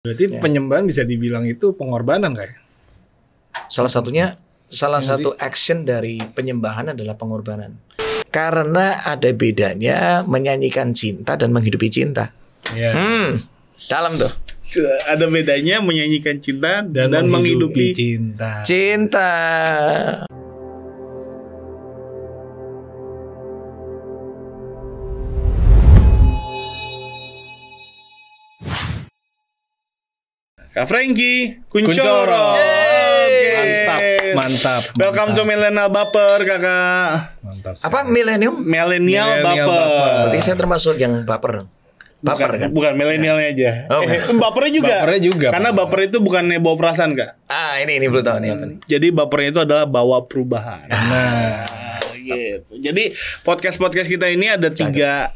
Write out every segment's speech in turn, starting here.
Berarti penyembahan bisa dibilang itu pengorbanan kayak. Salah satu action dari penyembahan adalah pengorbanan. Karena ada bedanya menyanyikan cinta dan menghidupi cinta. Iya. Dalam tuh. Ada bedanya menyanyikan cinta dan menghidupi cinta. Cinta. Kak Franky Kuncoro. Mantap. Welcome to Millennial Baper, Kakak. Mantap. Apa milenium? Millennial Millennial Baper. Berarti saya termasuk yang baper. Baper kan? Bukan milenialnya aja. Oh, Bapernya juga. Bapernya juga. Karena baper itu bukannya bawa perasaan, Kak. Ini belum tahu nih apa nih. Jadi bapernya itu adalah bawa perubahan. Nah, Gitu. Jadi podcast kita ini ada tiga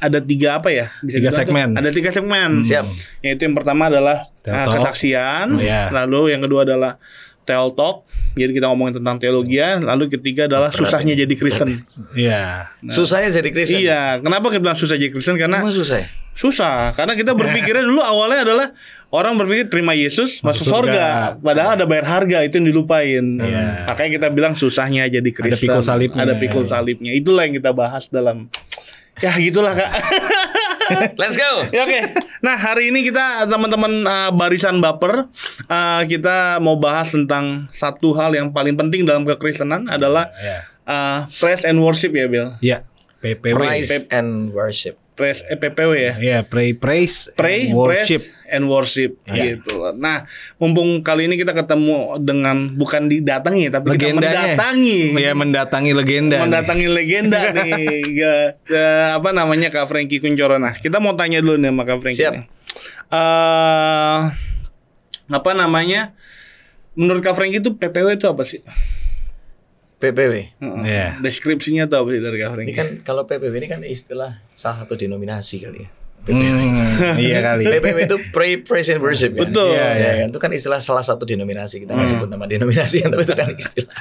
apa ya? Bisa Tiga dibilang segmen. tuh? Ada 3 segmen. Siap. Yaitu yang pertama adalah Tel-talk. kesaksian. Iya. Lalu yang kedua adalah Tel Talk. Jadi kita ngomongin tentang teologi. Lalu ketiga adalah susahnya jadi Kristen. iya. Susahnya jadi Kristen. Iya. Kenapa kita bilang susah jadi Kristen? Karena Emang susah ya? susah. Karena kita berpikirnya dulu awalnya adalah orang berpikir terima Yesus masuk surga. Padahal ada bayar harga, itu yang dilupain. Iya. Makanya kita bilang susahnya jadi Kristen. pikul salibnya. Ada pikul salibnya. Itulah yang kita bahas dalam. Ya gitulah, Kak. Let's go. Ya, oke. Nah, hari ini kita teman-teman barisan baper, kita mau bahas tentang satu hal yang paling penting dalam kekristenan adalah praise and worship ya, Bill. Iya. PPW. Praise and worship. Praise PPW ya. Iya, praise, Pray, worship. praise, and worship gitu. Nah, mumpung kali ini kita ketemu dengan bukan didatangi tapi kita Legendanya. mendatangi. Iya, mendatangi legenda. Mendatangi legenda nih. Apa namanya, Kak Franky Kuncoro. Nah, kita mau tanya dulu nih sama Kak Franky. Siap. Nih. Apa namanya? Menurut Kak Franky itu PPW itu apa sih? PPW. Iya. Deskripsinya tuh apa sih dari Kak Ini Franky? kan kalau PPW ini kan istilah salah satu denominasi kali ya. Iya kali. PPW itu praise and worship kan. Betul. Iya, kan? Itu kan istilah salah satu denominasi. Kita nggak sebut nama denominasi kan, tapi itu kan istilah.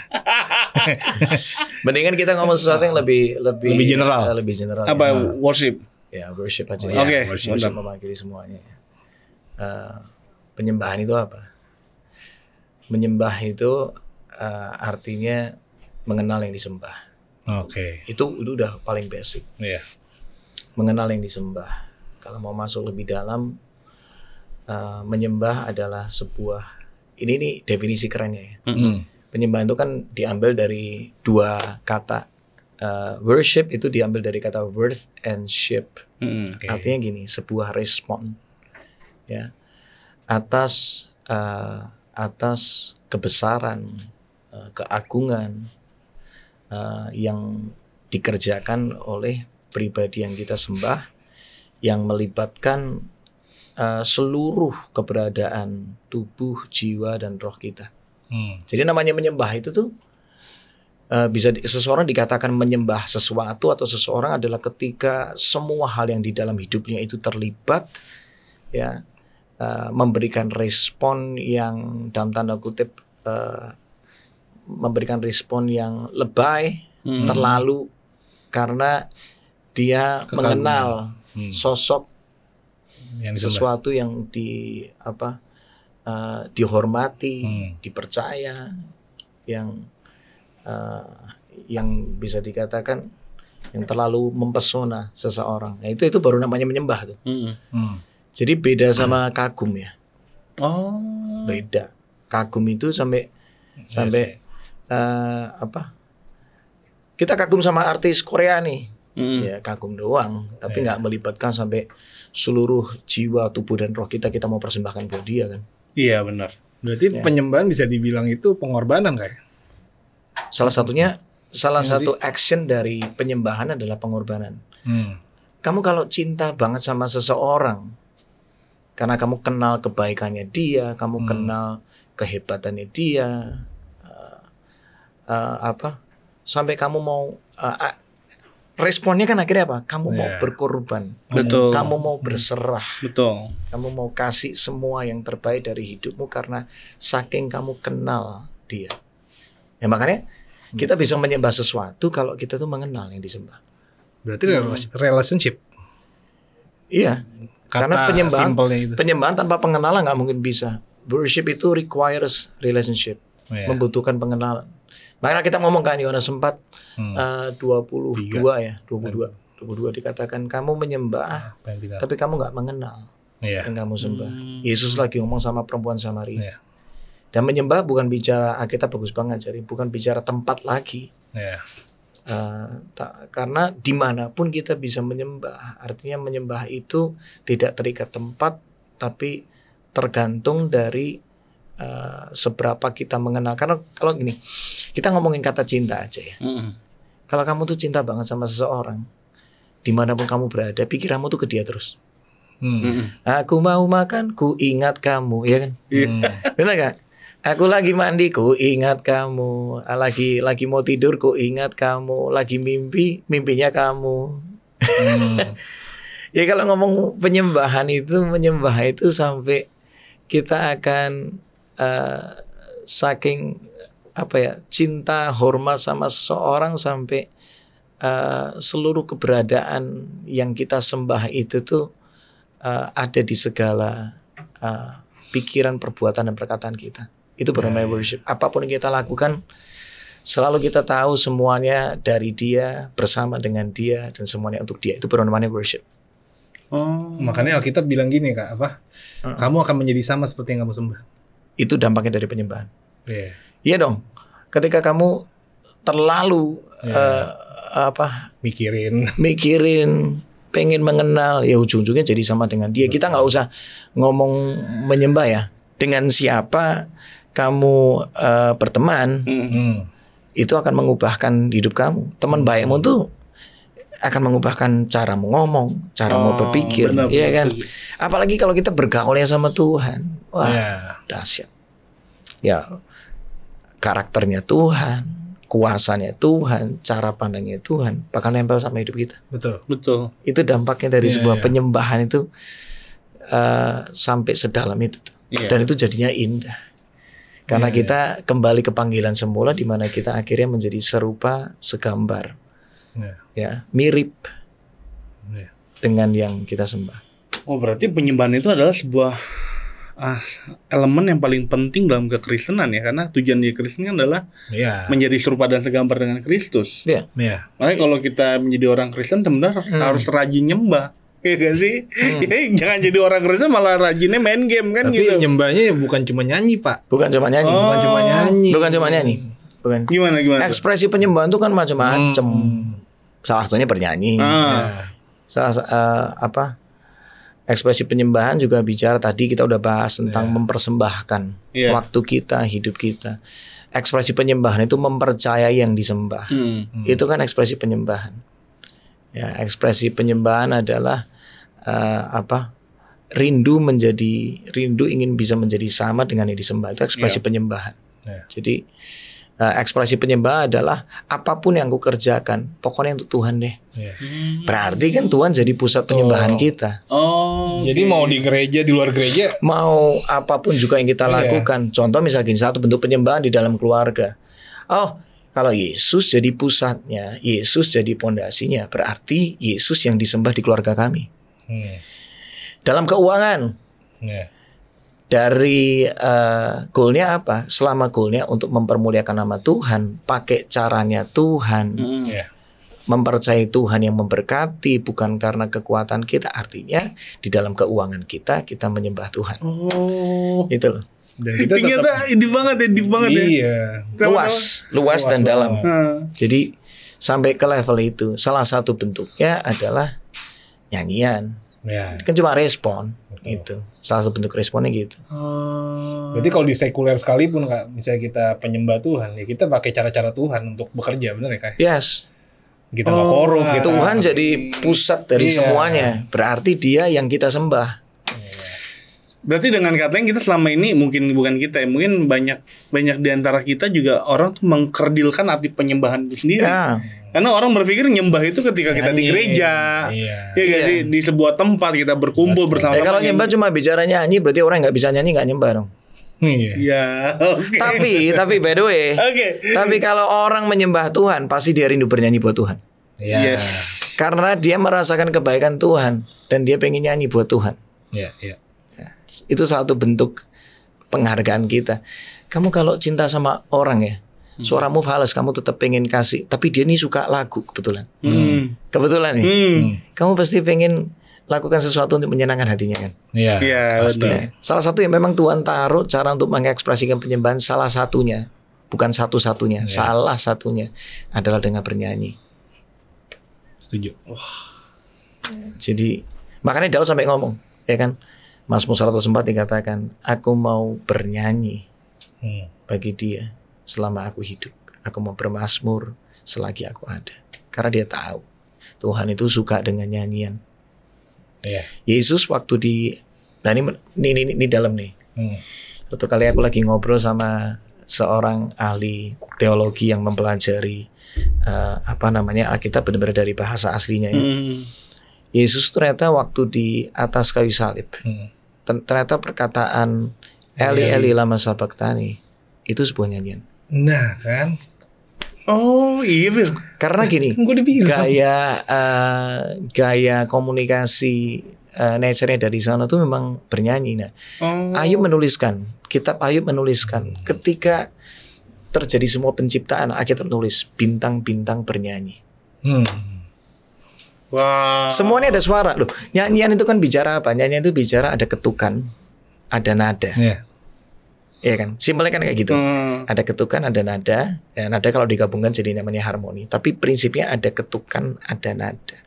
Mendingan kita ngomong sesuatu yang lebih general. Lebih general. Apa worship? Ya, worship aja. Oke, Worship mantap. mewakili semuanya. Penyembahan itu apa? Menyembah itu artinya mengenal yang disembah. Oke. Itu udah paling basic. Iya. Mengenal yang disembah. Kalau mau masuk lebih dalam, menyembah adalah sebuah, ini nih definisi kerennya ya. Penyembahan itu kan diambil dari dua kata. Worship itu diambil dari kata worth and ship. Oke. Artinya gini, sebuah respon ya atas kebesaran, keagungan yang dikerjakan oleh pribadi yang kita sembah, yang melibatkan seluruh keberadaan tubuh, jiwa, dan roh kita. Jadi namanya menyembah itu tuh bisa seseorang dikatakan menyembah sesuatu atau seseorang adalah ketika semua hal yang di dalam hidupnya itu terlibat, ya, memberikan respon yang dalam tanda kutip memberikan respon yang lebay, terlalu, karena dia mengenal sosok Yang disembah. sesuatu yang dihormati, dipercaya, yang bisa dikatakan yang terlalu mempesona seseorang. Nah, itu baru namanya menyembah tuh. Jadi beda sama kagum ya. Oh. Beda. Kagum itu sampai kita kagum sama artis Korea nih. Ya kagum doang, tapi nggak melibatkan sampai seluruh jiwa, tubuh, dan roh kita mau persembahkan buat dia kan. Iya, benar. Berarti penyembahan bisa dibilang itu pengorbanan kayak. Salah satu action dari penyembahan adalah pengorbanan. Kamu kalau cinta banget sama seseorang, karena kamu kenal kebaikannya dia, kamu kenal kehebatannya dia, sampai kamu mau responnya kan akhirnya apa? Kamu mau berkorban, Betul. kamu mau berserah, Betul. kamu mau kasih semua yang terbaik dari hidupmu karena saking kamu kenal dia. Ya makanya kita bisa menyembah sesuatu kalau kita tuh mengenal yang disembah. Berarti relationship. Iya. Karena simpelnya itu. penyembahan tanpa pengenalan nggak mungkin bisa. Worship itu requires relationship, membutuhkan pengenalan. Makanya kita ngomong kan Yohanes 4 22 ya, 22 dikatakan kamu menyembah tapi kamu nggak mengenal yang kamu sembah. Yesus lagi ngomong sama perempuan Samaria. Dan menyembah bukan bicara Alkitab bagus banget, jadi bukan bicara tempat lagi. Karena dimanapun kita bisa menyembah. Artinya menyembah itu tidak terikat tempat, tapi tergantung dari seberapa kita mengenal. Karena kalau gini, kita ngomongin kata cinta aja ya. Kalau kamu tuh cinta banget sama seseorang, dimanapun kamu berada, pikiranmu tuh ke dia terus. Aku mau makan, ku ingat kamu, ya kan? Benar gak? Aku lagi mandi, ku ingat kamu. Lagi mau tidur, ku ingat kamu. Lagi mimpinya kamu. Ya kalau ngomong penyembahan itu, sampai kita akan saking cinta, hormat sama seseorang sampai seluruh keberadaan yang kita sembah itu tuh ada di segala pikiran, perbuatan dan perkataan kita. Itu bernama worship. Apapun yang kita lakukan, selalu kita tahu semuanya dari Dia, bersama dengan Dia, dan semuanya untuk Dia. Itu bernama worship. Makanya Alkitab bilang gini Kak, kamu akan menjadi sama seperti yang kamu sembah. Itu dampaknya dari penyembahan. Iya dong. Ketika kamu terlalu mikirin, pengen mengenal, ya ujung-ujungnya jadi sama dengan Dia. Kita nggak usah ngomong menyembah ya. Dengan siapa kamu berteman, itu akan mengubahkan hidup kamu. Teman baikmu tuh akan mengubahkan cara ngomong, cara mau berpikir, iya kan? Apalagi kalau kita bergaulnya sama Tuhan, wah dahsyat. Ya, karakternya Tuhan, kuasanya Tuhan, cara pandangnya Tuhan, bakal nempel sama hidup kita. Betul. Itu dampaknya dari sebuah penyembahan itu sampai sedalam itu. Dan itu jadinya indah. Karena kita kembali ke panggilan semula, di mana kita akhirnya menjadi serupa, segambar, ya mirip dengan yang kita sembah. Oh, berarti penyembahan itu adalah sebuah elemen yang paling penting dalam kekristenan ya, karena tujuan di Kristen adalah menjadi serupa dan segambar dengan Kristus. Makanya kalau kita menjadi orang Kristen benar harus rajin nyembah. Ya kan sih? Jangan jadi orang Kristen malah rajinnya main game kan. Tapi gitu. nyembahnya bukan cuma nyanyi Pak. Bukan cuma nyanyi. Gimana? Ekspresi penyembahan itu kan macam-macam. Salah satunya bernyanyi. Ekspresi penyembahan juga bicara, tadi kita udah bahas tentang mempersembahkan waktu kita, hidup kita. Ekspresi penyembahan itu mempercayai yang disembah. Itu kan ekspresi penyembahan. Ya, ekspresi penyembahan adalah rindu ingin bisa menjadi sama dengan yang disembah. Itu ekspresi penyembahan. Jadi ekspresi penyembahan adalah apapun yang aku kerjakan, pokoknya untuk Tuhan deh. Berarti kan Tuhan jadi pusat penyembahan kita. Jadi mau di gereja, di luar gereja, mau apapun juga yang kita lakukan. Contoh misalnya satu bentuk penyembahan di dalam keluarga. Kalau Yesus jadi pusatnya, Yesus jadi pondasinya, berarti Yesus yang disembah di keluarga kami. Dalam keuangan, dari goalnya apa? Selama goalnya untuk mempermuliakan nama Tuhan, pakai caranya Tuhan, mempercayai Tuhan yang memberkati, bukan karena kekuatan kita. Artinya di dalam keuangan kita menyembah Tuhan. Itu loh. Dan kita tetap deep banget ya. Luas dan dalam. Jadi sampai ke level itu, salah satu bentuknya adalah nyanyian. Kan cuma respon. Itu salah satu bentuk responnya gitu. Berarti kalau di sekuler sekalipun Kak, misalnya kita penyembah Tuhan, ya kita pakai cara-cara Tuhan untuk bekerja, benar ya Kak? Yes. Kita nggak korup. Tuhan jadi pusat dari semuanya. Berarti Dia yang kita sembah. Berarti dengan kata yang kita selama ini, mungkin bukan kita ya, mungkin banyak di antara kita juga orang tuh mengkerdilkan arti penyembahan itu sendiri. Karena orang berpikir nyembah itu ketika kita di gereja, di sebuah tempat kita berkumpul bersama-sama. Kalau nyembah cuma bicara nyanyi, berarti orang yang nggak bisa nyanyi nggak nyembah dong. Tapi by the way, tapi kalau orang menyembah Tuhan, pasti dia rindu bernyanyi buat Tuhan. Yes. Karena dia merasakan kebaikan Tuhan dan dia pengen nyanyi buat Tuhan. Iya, iya. Itu satu bentuk penghargaan kita. Kamu kalau cinta sama orang ya, suaramu fals, kamu tetap pengen kasih. Tapi dia nih suka lagu kebetulan. Kebetulan nih. Kamu pasti pengen lakukan sesuatu untuk menyenangkan hatinya kan. Iya. Iya, Pasti. benar. Salah satu yang memang Tuhan taruh cara untuk mengekspresikan penyembahan, salah satunya, bukan satu-satunya, salah satunya adalah dengan bernyanyi. Setuju. Jadi makanya Daud sampai ngomong, ya kan, Mazmur 104 dikatakan, aku mau bernyanyi bagi dia selama aku hidup. Aku mau bermazmur selagi aku ada. Karena dia tahu Tuhan itu suka dengan nyanyian. Iya. Yesus waktu di, nah ini dalam nih. Suatu kali aku lagi ngobrol sama seorang ahli teologi yang mempelajari Alkitab benar-benar dari bahasa aslinya ya. Yesus ternyata waktu di atas kayu salib, ternyata perkataan Eli Eli lama sabachthani itu sebuah nyanyian. Nah kan. Oh iya Bil. Karena gini, Gue dibilang. gaya komunikasi nature-nya dari sana tuh memang bernyanyi. Nah, Ayub menuliskan, kitab Ayub menuliskan, ketika terjadi semua penciptaan, Alkitab tulis bintang-bintang bernyanyi. Wah. Semuanya ada suara loh. Nyanyian itu kan bicara apa? Nyanyian itu bicara ada ketukan, ada nada. Iya. Iya kan? Simpelnya kan kayak gitu. Ada ketukan, ada nada. Ya, nada kalau digabungkan jadi namanya harmoni. Tapi prinsipnya ada ketukan, ada nada.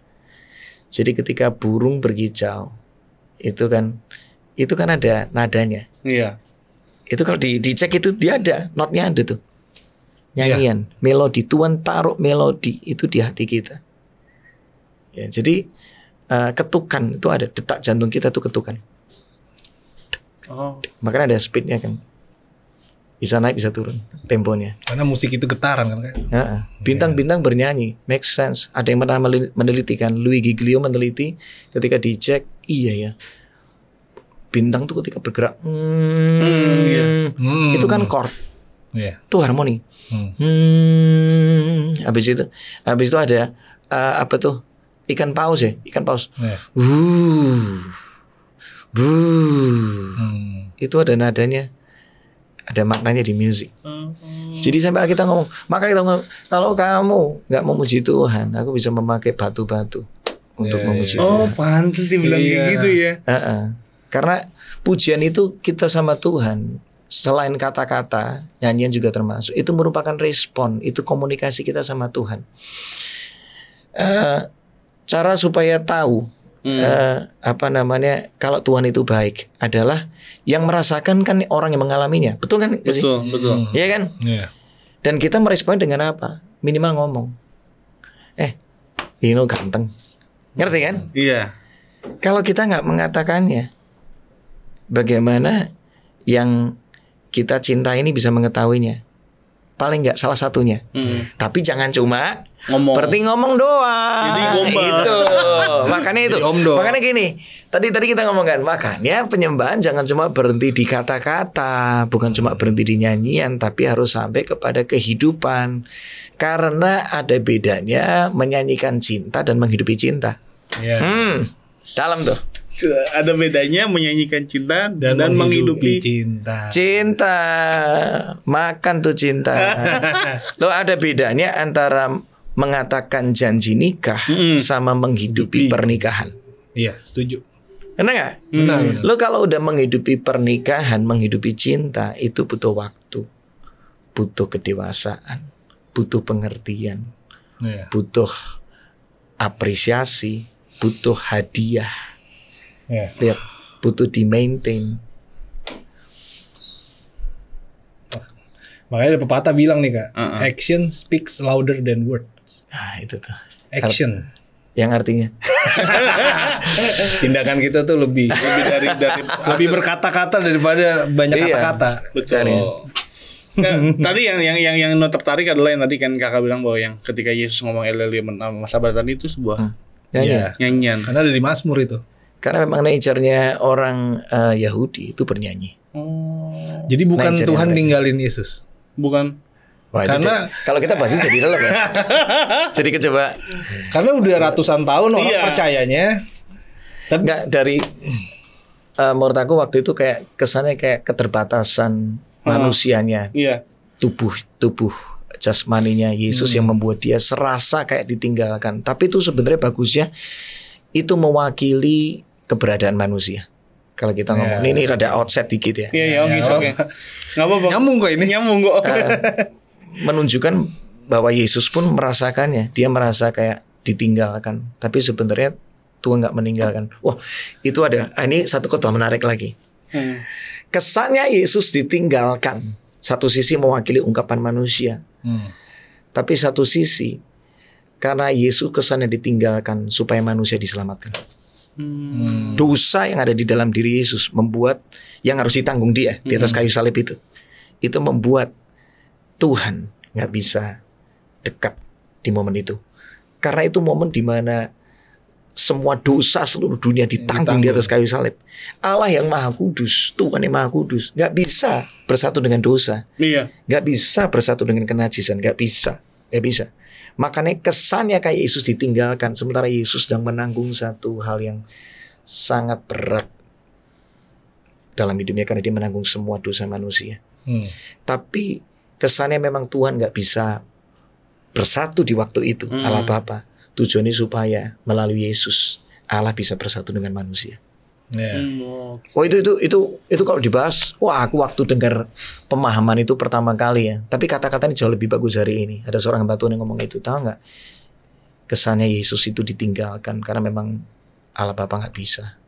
Jadi ketika burung berkicau, itu kan ada nadanya. Iya. Itu kalau dicek itu dia ada, notnya ada tuh. Nyanyian, melodi. Tuhan taruh melodi itu di hati kita. Ya, jadi ketukan itu ada, detak jantung kita tuh ketukan. Makanya ada speednya kan. Bisa naik, bisa turun temponya. Karena musik itu getaran kan kayak. Bintang-bintang bernyanyi, make sense. Ada yang pernah meneliti kan, Louis Giglio meneliti ketika dicek, iya ya. Bintang tuh ketika bergerak, itu kan chord, itu harmoni. Habis itu ada apa tuh? Ikan paus ya, ikan paus. Itu ada nadanya. Ada maknanya di musik. Jadi sampai kita ngomong, maka kita ngomong, kalau kamu nggak memuji Tuhan, aku bisa memakai batu-batu untuk memuji Tuhan. Oh, pantas dibilang kayak gitu ya. Karena pujian itu kita sama Tuhan, selain kata-kata, nyanyian juga termasuk. Itu merupakan respon, itu komunikasi kita sama Tuhan. Cara supaya tahu kalau Tuhan itu baik adalah yang merasakan kan orang yang mengalaminya. Betul kan? Betul. Iya kan? Dan kita merespon dengan apa? Minimal ngomong, Dino ganteng. Ngerti kan? Iya. Kalau kita nggak mengatakannya, bagaimana yang kita cinta ini bisa mengetahuinya? Paling nggak salah satunya. Tapi jangan cuma ngomong doang. Jadi gombal. Itu. Makanya itu. Makanya gini. Tadi kita ngomongkan, makanya penyembahan jangan cuma berhenti di kata-kata, bukan cuma berhenti di nyanyian, tapi harus sampai kepada kehidupan. Karena ada bedanya menyanyikan cinta dan menghidupi cinta. Dalam tuh. Ada bedanya menyanyikan cinta dan menghidupi cinta. Makan tuh cinta. Lo ada bedanya antara mengatakan janji nikah sama menghidupi pernikahan. Iya, setuju. Benar nggak? Benar. Lo kalau udah menghidupi pernikahan, menghidupi cinta, itu butuh waktu, butuh kedewasaan, butuh pengertian, butuh apresiasi, butuh hadiah. Lihat, butuh di maintain. Makanya ada pepatah bilang nih Kak, action speaks louder than words. Nah itu tuh Action. Yang artinya tindakan kita tuh lebih dari lebih berkata-kata daripada banyak kata-kata. Betul. Tadi yang tertarik adalah yang tadi kan Kakak bilang bahwa yang ketika Yesus ngomong Eleli masa tadi itu sebuah nyanyian. Karena dari Mazmur itu. Karena memang nature-nya orang Yahudi itu bernyanyi. Jadi bukan Tuhan ninggalin Yesus. Bukan. Wah, Karena kalau kita bahas jadi dalam ya. Jadi coba karena udah ratusan tahun orang Iya. percayanya. Tapi enggak dari menurut aku waktu itu kayak kesannya kayak keterbatasan manusianya, Iya. tubuh jasmaninya Yesus yang membuat dia serasa kayak ditinggalkan. Tapi itu sebenarnya bagusnya itu mewakili keberadaan manusia. Kalau kita ngomong ini rada outset dikit ya. Iya, iya, oke, oke. Enggak apa-apa. nyambung kok ini. Nyambung kok. Menunjukkan bahwa Yesus pun merasakannya. Dia merasa kayak ditinggalkan. Tapi sebenarnya Tuhan nggak meninggalkan. Wah, itu ada. Ini satu khotbah menarik lagi. Kesannya Yesus ditinggalkan. Satu sisi mewakili ungkapan manusia. Tapi satu sisi karena Yesus kesannya ditinggalkan supaya manusia diselamatkan. Dosa yang ada di dalam diri Yesus membuat yang harus ditanggung dia di atas kayu salib itu membuat Tuhan nggak bisa dekat di momen itu, karena itu momen di mana semua dosa seluruh dunia ditanggung di atas kayu salib. Allah yang maha kudus, Tuhan yang maha kudus, nggak bisa bersatu dengan dosa, Iya. nggak bisa bersatu dengan kenajisan, nggak bisa. Makanya kesannya kayak Yesus ditinggalkan, sementara Yesus sedang menanggung satu hal yang sangat berat dalam hidupnya karena dia menanggung semua dosa manusia. Tapi kesannya memang Tuhan nggak bisa bersatu di waktu itu. Allah Bapa tujuannya supaya melalui Yesus Allah bisa bersatu dengan manusia. Oh itu kalau dibahas, wah aku waktu dengar pemahaman itu pertama kali ya. Tapi kata-katanya jauh lebih bagus hari ini. Ada seorang hamba Tuhan yang ngomong itu, tahu nggak? Kesannya Yesus itu ditinggalkan karena memang Allah Bapa nggak bisa.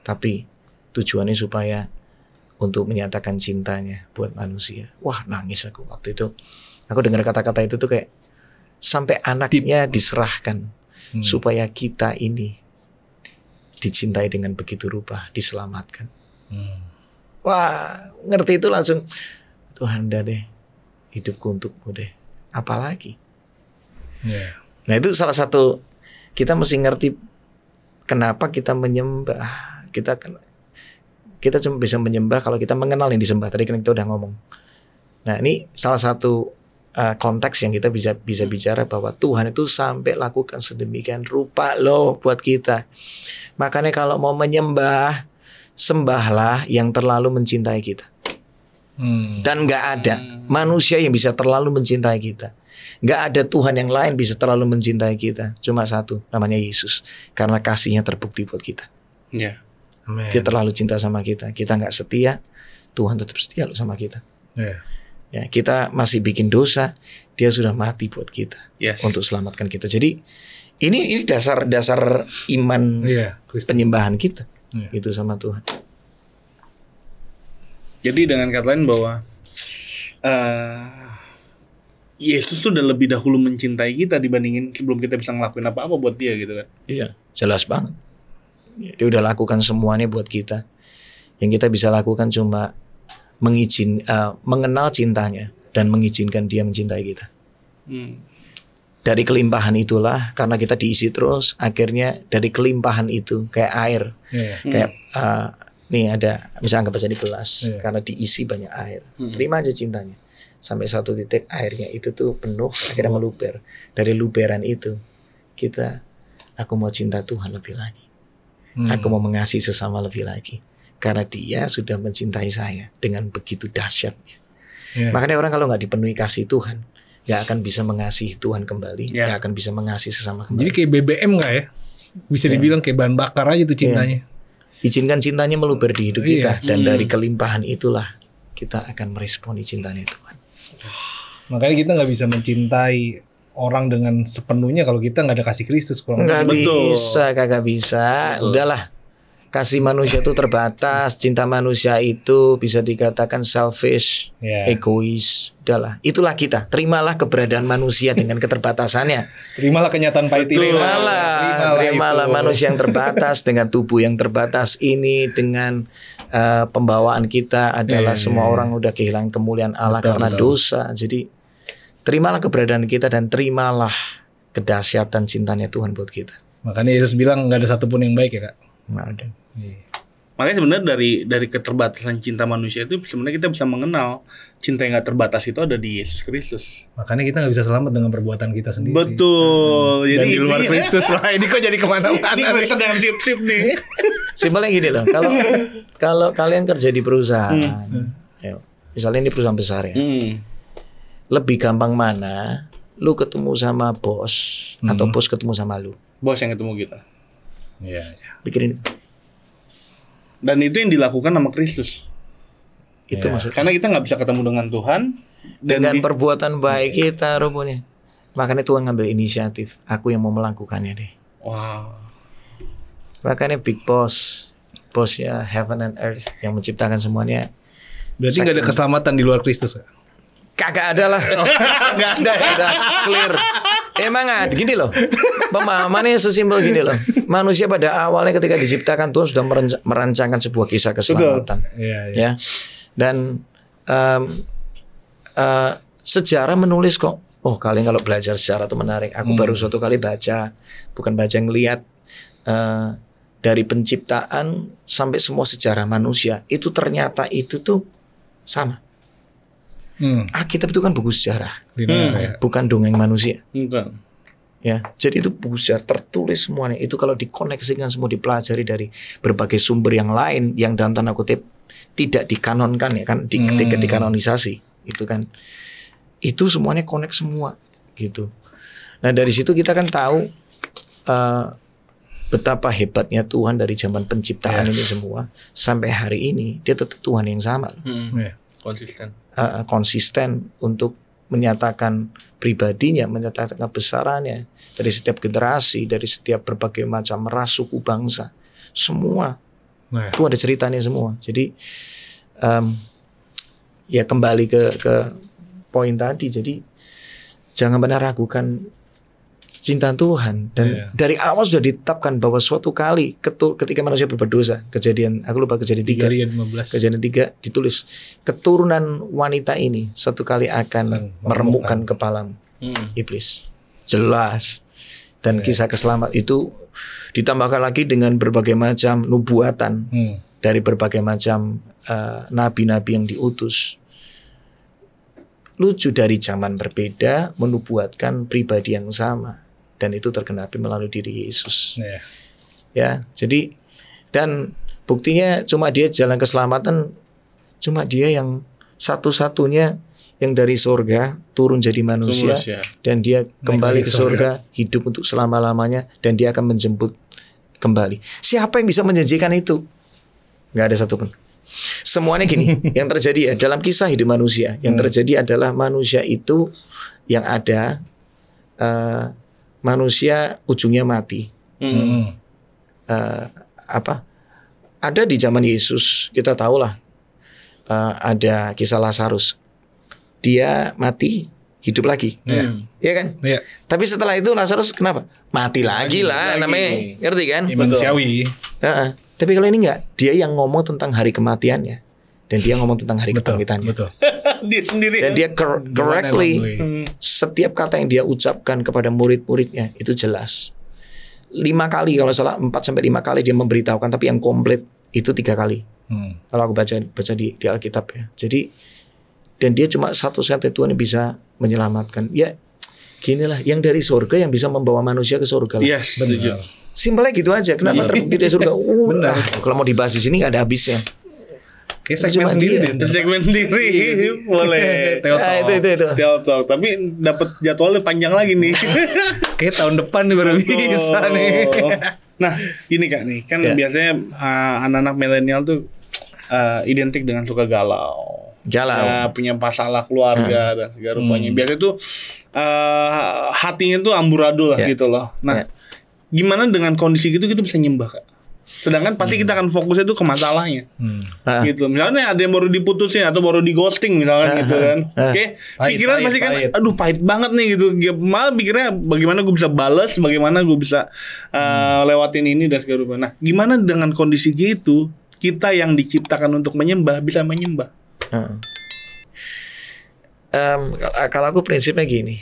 Tapi tujuannya supaya untuk menyatakan cintanya buat manusia. Wah nangis aku waktu itu. Aku dengar kata-kata itu tuh kayak sampai anaknya diserahkan supaya kita ini dicintai dengan begitu rupa, diselamatkan. Wah, ngerti itu langsung Tuhan dah deh, hidupku untukmu deh. Apalagi? Nah itu salah satu kita mesti ngerti kenapa kita menyembah. Kita cuma bisa menyembah kalau kita mengenal yang disembah. Tadi kan kita udah ngomong. Nah ini salah satu konteks yang kita bisa bicara bahwa Tuhan itu sampai lakukan sedemikian rupa loh buat kita. Makanya kalau mau menyembah, sembahlah yang terlalu mencintai kita. Dan gak ada manusia yang bisa terlalu mencintai kita. Gak ada Tuhan yang lain bisa terlalu mencintai kita. Cuma satu, namanya Yesus. Karena kasihnya terbukti buat kita. Dia terlalu cinta sama kita. Kita gak setia, Tuhan tetap setia loh sama kita. Ya, kita masih bikin dosa, dia sudah mati buat kita untuk selamatkan kita. Jadi ini dasar iman penyembahan kita itu sama Tuhan. Jadi dengan kata lain bahwa Yesus sudah lebih dahulu mencintai kita dibandingin sebelum kita bisa ngelakuin apa-apa buat dia gitu kan. Iya, jelas banget. Dia udah lakukan semuanya buat kita. Yang kita bisa lakukan cuma mengenal cintanya dan mengizinkan dia mencintai kita. Dari kelimpahan itulah, karena kita diisi terus, akhirnya dari kelimpahan itu kayak air, kayak nih ada misalnya anggap aja di gelas, karena diisi banyak air, terima aja cintanya sampai satu titik airnya itu tuh penuh, akhirnya meluber. Dari luberan itu aku mau cinta Tuhan lebih lagi, aku mau mengasihi sesama lebih lagi. Karena dia sudah mencintai saya dengan begitu dahsyatnya. Makanya orang kalau nggak dipenuhi kasih Tuhan, nggak akan bisa mengasihi Tuhan kembali, nggak akan bisa mengasihi sesama kembali. Jadi kayak BBM nggak ya? Bisa dibilang kayak bahan bakar aja tuh cintanya. Izinkan cintanya meluber di hidup kita, dan dari kelimpahan itulah kita akan meresponi cintanya Tuhan. Makanya kita nggak bisa mencintai orang dengan sepenuhnya kalau kita nggak ada kasih Kristus. Nggak bisa, kagak bisa. Udahlah. Kasih manusia itu terbatas, cinta manusia itu bisa dikatakan selfish, egois. Udahlah, itulah kita. Terimalah keberadaan manusia dengan keterbatasannya. Terimalah kenyataan pahit ini. Terimalah manusia yang terbatas dengan tubuh yang terbatas ini, dengan pembawaan kita adalah semua orang udah kehilangan kemuliaan Allah karena dosa. Jadi terimalah keberadaan kita dan terimalah kedahsyatan cintanya Tuhan buat kita. Makanya Yesus bilang nggak ada satupun yang baik ya kak. Nggak ada. Makanya sebenarnya dari keterbatasan cinta manusia itu sebenarnya kita bisa mengenal cinta yang gak terbatas itu ada di Yesus Kristus. Makanya kita nggak bisa selamat dengan perbuatan kita sendiri. Betul. Dan di luar Kristus lah. Ini kok jadi kemana-mana? Ini Kristen yang sip-sip nih. Simpelnya gini loh, kalau kalian kerja di perusahaan, ya, misalnya ini perusahaan besar ya, lebih gampang mana lu ketemu sama bos atau bos ketemu sama lu? Bos yang ketemu kita. Iya. Pikirin itu. Dan itu yang dilakukan sama Kristus. Itu maksudnya. Karena kita nggak bisa ketemu dengan Tuhan Dengan perbuatan baik kita rupanya. Makanya Tuhan ngambil inisiatif. Aku yang mau melakukannya deh. Wow. Makanya Big Boss, bosnya Heaven and Earth yang menciptakan semuanya. Berarti nggak ada keselamatan di luar Kristus? Kagak ada lah. Nggak ada ya. Udah clear. Emang gini loh. Pemahamannya sesimpel gini loh. Manusia pada awalnya ketika diciptakan Tuhan sudah merancangkan sebuah kisah keselamatan. Iya. Ya. Dan sejarah menulis kok. Oh, kalian kalau belajar sejarah itu menarik. Aku baru suatu kali baca, bukan baca ngelihat dari penciptaan sampai semua sejarah manusia itu ternyata itu tuh sama. Alkitab itu kan buku sejarah, bukan dongeng manusia. Bukan. Ya, jadi itu buku sejarah tertulis semuanya. Itu kalau dikoneksikan semua dipelajari dari berbagai sumber yang lain yang dalam tanda kutip tidak dikanonkan ya kan, ketika dikanonisasi itu kan, itu semuanya connect semua gitu. Nah dari situ kita kan tahu betapa hebatnya Tuhan dari zaman penciptaan ini semua sampai hari ini dia tetap Tuhan yang sama. Konsisten. Konsisten untuk menyatakan pribadinya, menyatakan kebesarannya dari setiap generasi, dari setiap berbagai macam ras, suku, bangsa, semua itu ada ceritanya semua. Jadi ya kembali ke poin tadi. Jadi jangan pernah ragukan cinta Tuhan, dan dari awal sudah ditetapkan bahwa suatu kali ketika manusia berbuat dosa, kejadian 3 ditulis keturunan wanita ini suatu kali akan meremukkan kepalamu iblis. Jelas. Dan kisah keselamatan itu ditambahkan lagi dengan berbagai macam nubuatan dari berbagai macam nabi-nabi yang diutus. Lucu, dari zaman berbeda menubuatkan pribadi yang sama. Dan itu tergenapi melalui diri Yesus. Ya, jadi dan buktinya cuma dia jalan keselamatan, cuma dia yang satu-satunya yang dari surga turun jadi manusia. Dan dia kembali ke surga, hidup untuk selama-lamanya, dan dia akan menjemput kembali. Siapa yang bisa menjanjikan itu? Gak ada satupun. Semuanya gini, yang terjadi ya dalam kisah hidup manusia, yang terjadi adalah manusia itu yang ada manusia ujungnya mati. Ada di zaman Yesus, kita tahulah ada kisah Lazarus. Dia mati, hidup lagi. Iya kan? Tapi setelah itu Lazarus kenapa? Mati lagi lah namanya. Ngerti kan? Manusiawi. Tapi kalau ini enggak, dia yang ngomong tentang hari kematiannya, dan dia ngomong tentang hari kebangkitannya. Dia sendiri. Dan dia correctly setiap kata yang dia ucapkan kepada murid-muridnya itu jelas. 5 kali kalau salah, 4-5 kali dia memberitahukan, tapi yang komplit itu 3 kali. Kalau aku baca di Alkitab ya. Jadi dan dia cuma satu-satunya Tuhan yang bisa menyelamatkan. Ya ginilah, yang dari surga yang bisa membawa manusia ke surga. Yes, setuju. Simpelnya gitu aja. Kenapa terbukti dari surga? Kalau mau dibahas di sini nggak ada habisnya. Kayak segmen sendiri deh. Segmen sendiri boleh. Itu. Teotol. Tapi dapat jadwalnya panjang lagi nih. Kayak tahun depan nih baru bisa nih. Nah, ini Kak nih, kan biasanya anak-anak milenial tuh identik dengan suka galau. Punya masalah keluarga dan segala rupanya. Biasanya tuh hatinya tuh amburadul lah gitu loh. Nah, gimana dengan kondisi gitu kita bisa nyembah Kak? Sedangkan pasti kita akan fokusnya tuh ke masalahnya. Gitu. Misalnya ada yang baru diputusin atau baru di ghosting misalkan gitu kan. Oke, pikiran pasti kan aduh pahit banget nih gitu. Malah pikirnya bagaimana gue bisa balas, bagaimana gue bisa lewatin ini dan segala rupa. Nah, gimana dengan kondisi gitu kita yang diciptakan untuk menyembah bisa menyembah? Kalau aku prinsipnya gini.